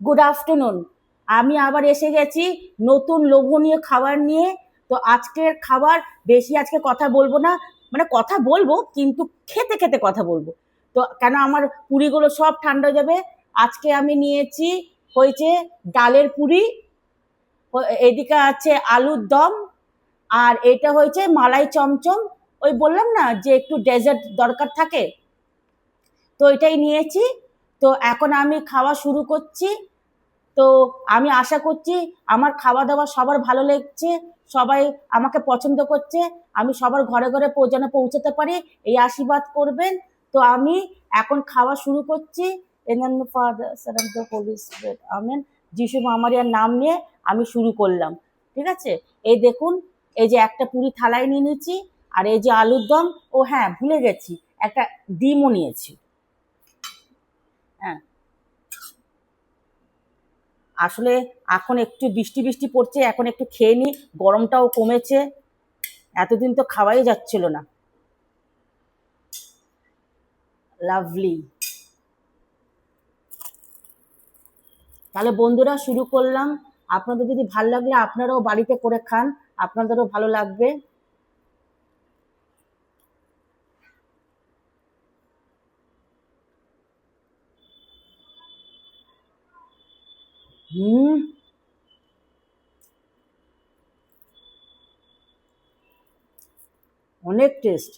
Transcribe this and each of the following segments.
Good afternoon. আমি আবার এসে গেছি নতুন লোভনীয় খাবার নিয়ে। তো আজকের খাবার বেশি আজকে কথা বলবো না, মানে কথা বলবো কিন্তু খেতে খেতে কথা বলবো। তো কেন আমার পুরিগুলো সব ঠান্ডা হয়ে যাবে। আজকে আমি নিয়েছি হয়েছে ডালের পুরি, এদিকে আছে আলুর দম, আর এটা হয়েছে মালাই চমচম। ওই বললাম না যে একটু ডেজার্ট দরকার থাকে, তো এটাই নিয়েছি। তো এখন আমি খাওয়া শুরু করছি। তো আমি আশা করছি আমার খাওয়া দাওয়া সবার ভালো লাগছে, সবাই আমাকে পছন্দ করছে, আমি সবার ঘরে ঘরে যেন পৌঁছাতে পারি, এই আশীর্বাদ করবেন। তো আমি এখন খাওয়া শুরু করছি। আমেন। যিশু মামারিয়ার নাম নিয়ে আমি শুরু করলাম। ঠিক আছে, এই দেখুন, এই যে একটা পুরি থালায় নিয়ে নিয়েছি, আর এই যে আলুর দম, ও হ্যাঁ ভুলে গেছি, একটা ডিমও নিয়েছি। হ্যাঁ, আসলে এখন একটু বৃষ্টি বৃষ্টি পড়ছে, এখন একটু খেয়ে নিই, গরমটাও কমেছে, এতদিন তো খাওয়াই যাচ্ছিল না। লাভলি। তাহলে বন্ধুরা শুরু করলাম। আপনাদের যদি ভালো লাগলে আপনারাও বাড়িতে করে খান, আপনাদেরও ভালো লাগবে। হুম, অনেক টেস্ট।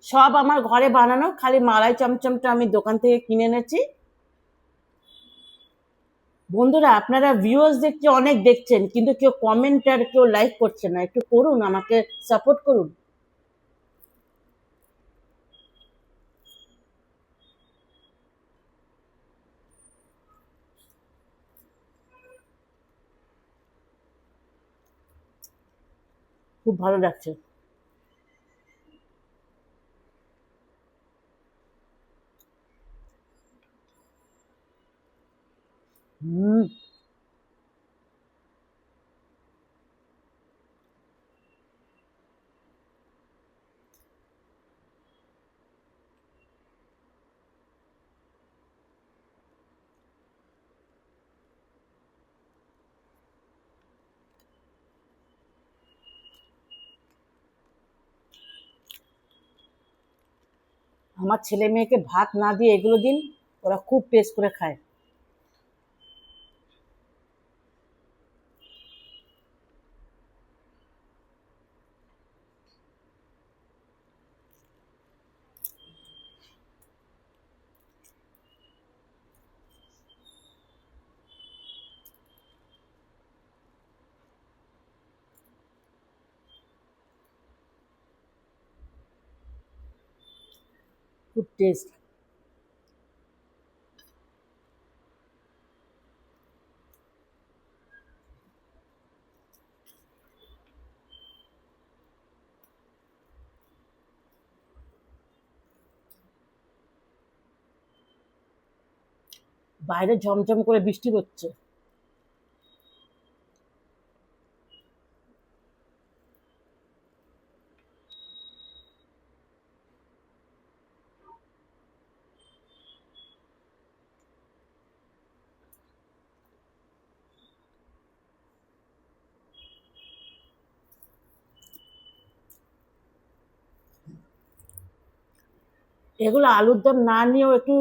সব আমার ঘরে বানানো, খালি মালাই চমচমটা আমি দোকান থেকে কিনে এনেছি। বন্ধুরা আপনারা ভিউয়ার্স দেখছি অনেক দেখছেন, কিন্তু কেউ কমেন্ট আর কেউ লাইক করছে না, একটু করুন, আমাকে সাপোর্ট করুন। খুব ভালো লাগছে। হুম, আমার ছেলে মেয়েকে ভাত না দিয়ে এগুলো দিন, ওরা খুব টেস্ট করে খায়। খুব টেস্ট। বাইরে ঝমঝম করে বৃষ্টি হচ্ছে। এগুলো আলুর দম না নিয়েও একটু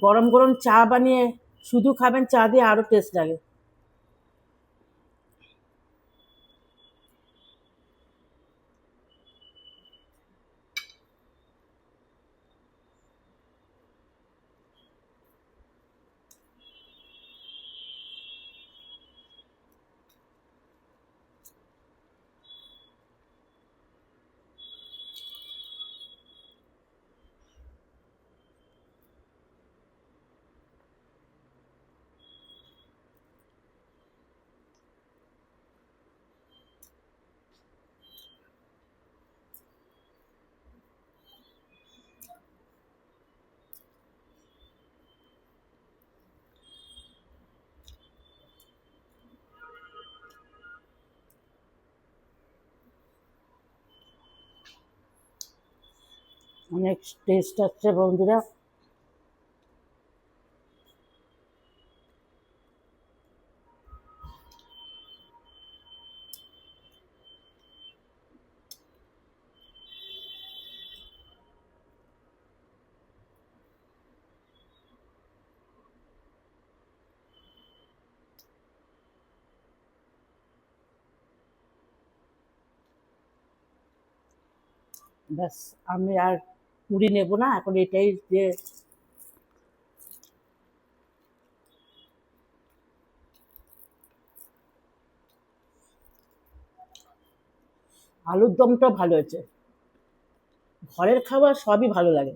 গরম গরম চা বানিয়ে শুধু খাবেন, চা দিয়ে আরো টেস্ট লাগে। অনেক টেস্ট আসছে বন্ধুরা। ব্যাস, আমি আর পুরি নেব না এখন, এটাই যে আলুর দমটা ভালো হয়েছে। ঘরের খাবার সবই ভালো লাগে।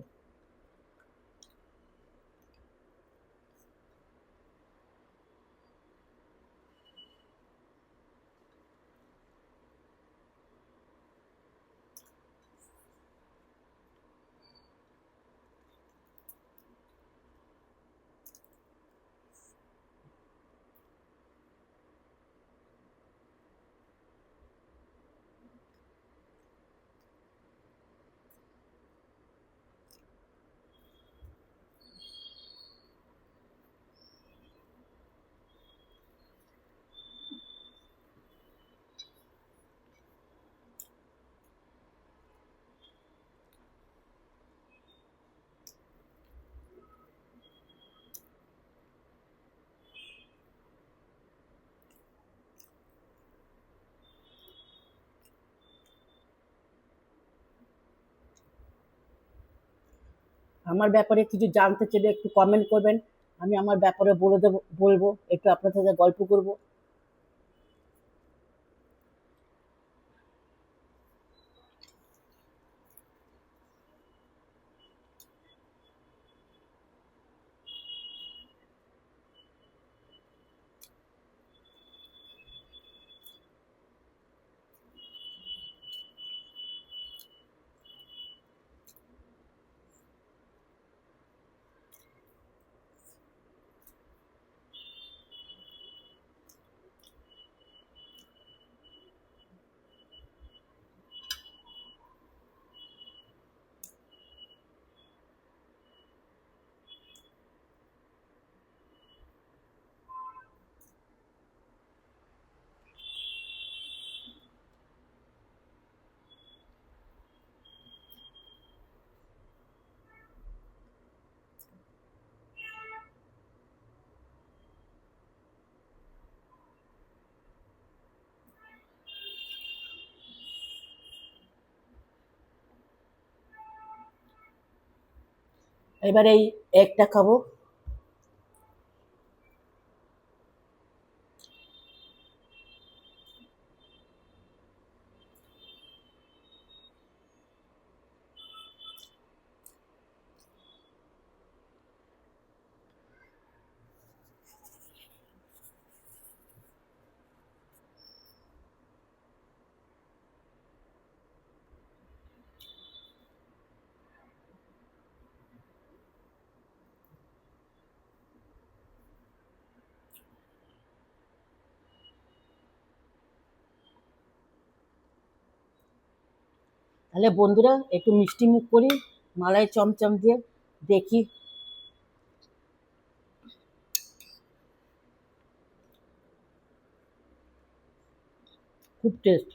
আমার ব্যাপারে কিছু জানতে চাইলে একটু কমেন্ট করবেন, আমি আমার ব্যাপারে বলে দেবো, বলবো, একটু আপনার সাথে গল্প করব। এবার এই একটা খাবো। তাহলে বন্ধুরা একটু মিষ্টি মুখ করি মালাই চমচম দিয়ে, দেখি। খুব টেস্ট।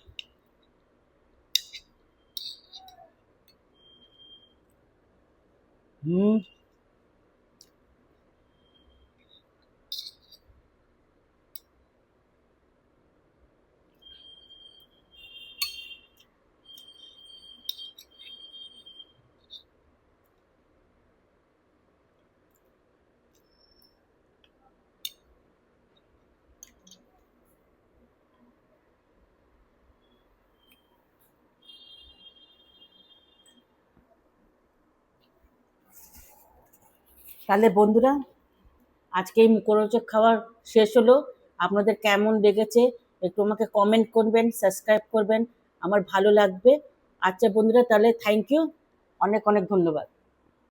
হুম। তাহলে বন্ধুরা আজকে এই মুখরোচক খাবার শেষ হলো। আপনাদের কেমন লেগেছে একটু আমাকে কমেন্ট করবেন, সাবস্ক্রাইব করবেন, আমার ভালো লাগবে। আচ্ছা বন্ধুরা, তাহলে থ্যাংক ইউ, অনেক অনেক ধন্যবাদ।